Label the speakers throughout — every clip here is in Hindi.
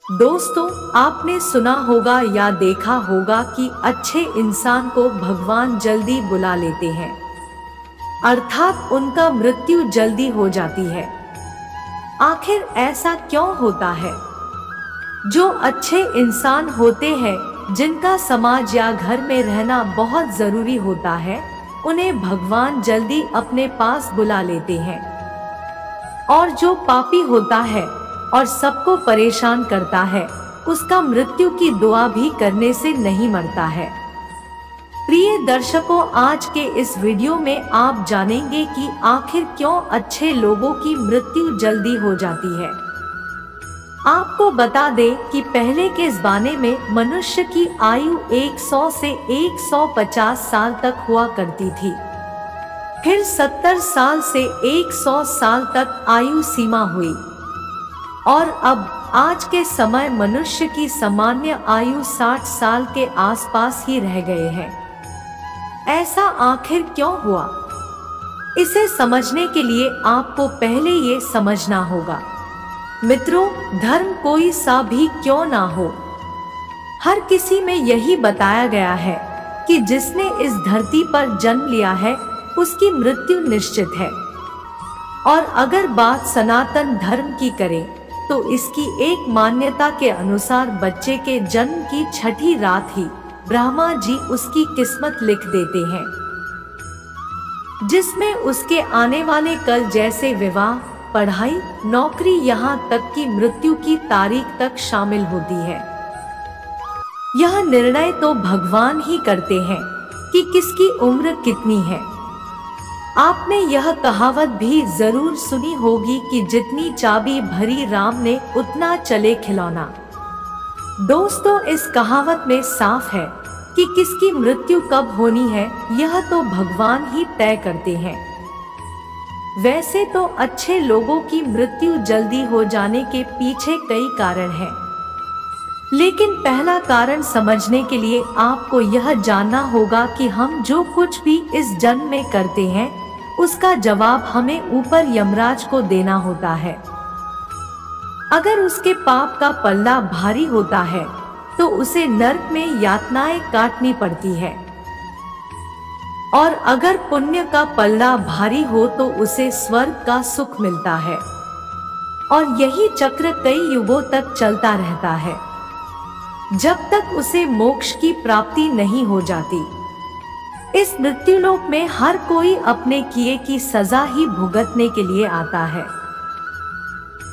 Speaker 1: दोस्तों, आपने सुना होगा या देखा होगा कि अच्छे इंसान को भगवान जल्दी बुला लेते हैं, अर्थात उनका मृत्यु जल्दी हो जाती है। आखिर ऐसा क्यों होता है? जो अच्छे इंसान होते हैं, जिनका समाज या घर में रहना बहुत जरूरी होता है, उन्हें भगवान जल्दी अपने पास बुला लेते हैं। और जो पापी होता है और सबको परेशान करता है, उसका मृत्यु की दुआ भी करने से नहीं मरता है। प्रिय दर्शकों, आज के इस वीडियो में आप जानेंगे कि आखिर क्यों अच्छे लोगों की मृत्यु जल्दी हो जाती है। आपको बता दें कि पहले के ज़माने में मनुष्य की आयु 100 से 150 साल तक हुआ करती थी। फिर 70 साल से 100 साल तक आयु सीमा हुई और अब आज के समय मनुष्य की सामान्य आयु 60 साल के आसपास ही रह गए हैं। ऐसा आखिर क्यों हुआ? इसे समझने के लिए आपको पहले ये समझना होगा। मित्रों, धर्म कोई सा भी क्यों ना हो, हर किसी में यही बताया गया है कि जिसने इस धरती पर जन्म लिया है, उसकी मृत्यु निश्चित है। और अगर बात सनातन धर्म की करें तो इसकी एक मान्यता के अनुसार बच्चे के जन्म की छठी रात ही ब्रह्मा जी उसकी किस्मत लिख देते हैं, जिसमें उसके आने वाले कल जैसे विवाह, पढ़ाई, नौकरी, यहाँ तक कि मृत्यु की तारीख तक शामिल होती है। यह निर्णय तो भगवान ही करते हैं कि किसकी उम्र कितनी है। आपने यह कहावत भी जरूर सुनी होगी कि जितनी चाबी भरी राम ने उतना चले खिलौना। दोस्तों, इस कहावत में साफ है कि किसकी मृत्यु कब होनी है, यह तो भगवान ही तय करते हैं। वैसे तो अच्छे लोगों की मृत्यु जल्दी हो जाने के पीछे कई कारण हैं, लेकिन पहला कारण समझने के लिए आपको यह जानना होगा कि हम जो कुछ भी इस जन्म में करते हैं, उसका जवाब हमें ऊपर यमराज को देना होता है। अगर उसके पाप का पल्ला भारी होता है तो उसे नरक में यातनाएं काटनी पड़ती है, और अगर पुण्य का पल्ला भारी हो तो उसे स्वर्ग का सुख मिलता है। और यही चक्र कई युगों तक चलता रहता है, जब तक उसे मोक्ष की प्राप्ति नहीं हो जाती। इस मृत्युलोक में हर कोई अपने किए की सजा ही भुगतने के लिए आता है।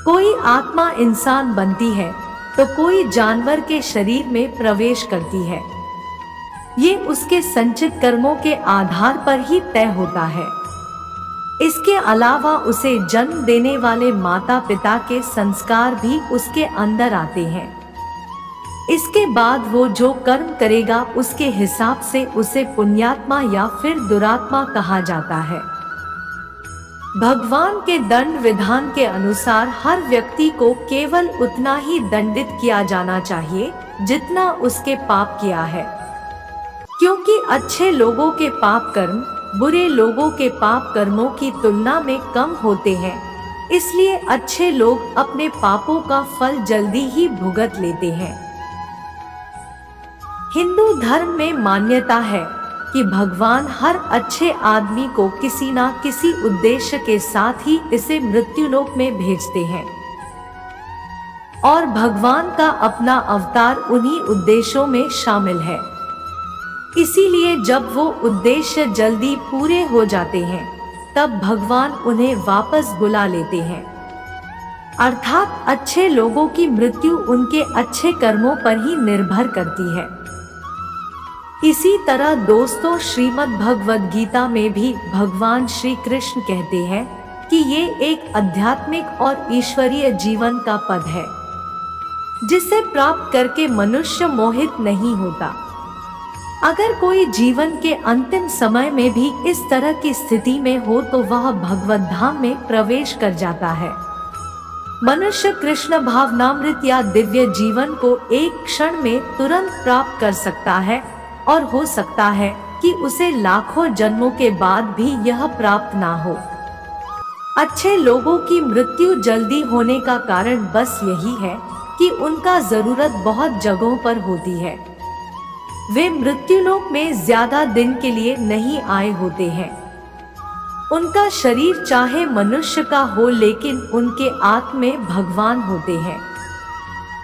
Speaker 1: कोई आत्मा इंसान बनती है तो कोई जानवर के शरीर में प्रवेश करती है। ये उसके संचित कर्मों के आधार पर ही तय होता है। इसके अलावा उसे जन्म देने वाले माता पिता के संस्कार भी उसके अंदर आते हैं। इसके बाद वो जो कर्म करेगा उसके हिसाब से उसे पुण्यात्मा या फिर दुरात्मा कहा जाता है। भगवान के दंड विधान के अनुसार हर व्यक्ति को केवल उतना ही दंडित किया जाना चाहिए जितना उसके पाप किया है, क्योंकि अच्छे लोगों के पाप कर्म बुरे लोगों के पाप कर्मों की तुलना में कम होते हैं। इसलिए अच्छे लोग अपने पापों का फल जल्दी ही भुगत लेते हैं। हिंदू धर्म में मान्यता है कि भगवान हर अच्छे आदमी को किसी न किसी उद्देश्य के साथ ही इसे मृत्युलोक में भेजते हैं, और भगवान का अपना अवतार उन्हीं उद्देश्यों में शामिल है। इसीलिए जब वो उद्देश्य जल्दी पूरे हो जाते हैं, तब भगवान उन्हें वापस बुला लेते हैं। अर्थात अच्छे लोगों की मृत्यु उनके अच्छे कर्मों पर ही निर्भर करती है। इसी तरह दोस्तों, श्रीमद् भगवद गीता में भी भगवान श्री कृष्ण कहते हैं कि ये एक आध्यात्मिक और ईश्वरीय जीवन का पद है, जिसे प्राप्त करके मनुष्य मोहित नहीं होता। अगर कोई जीवन के अंतिम समय में भी इस तरह की स्थिति में हो तो वह भगवत धाम में प्रवेश कर जाता है। मनुष्य कृष्ण भावनामृत या दिव्य जीवन को एक क्षण में तुरंत प्राप्त कर सकता है, और हो सकता है कि उसे लाखों जन्मों के बाद भी यह प्राप्त ना हो। अच्छे लोगों की मृत्यु जल्दी होने का कारण बस यही है कि उनका जरूरत बहुत जगहों पर होती है। वे मृत्युलोक में ज्यादा दिन के लिए नहीं आए होते हैं। उनका शरीर चाहे मनुष्य का हो, लेकिन उनके आत्मा में भगवान होते हैं।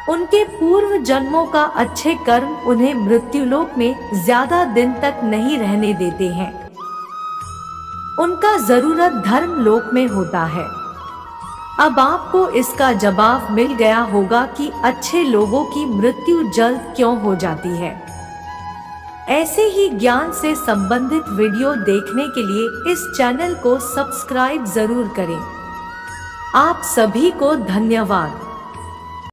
Speaker 1: उनके पूर्व जन्मों का अच्छे कर्म उन्हें मृत्युलोक में ज्यादा दिन तक नहीं रहने देते हैं। उनका जरूरत धर्म लोक में होता है। अब आपको इसका जवाब मिल गया होगा कि अच्छे लोगों की मृत्यु जल्द क्यों हो जाती है। ऐसे ही ज्ञान से संबंधित वीडियो देखने के लिए इस चैनल को सब्सक्राइब जरूर करें। आप सभी को धन्यवाद।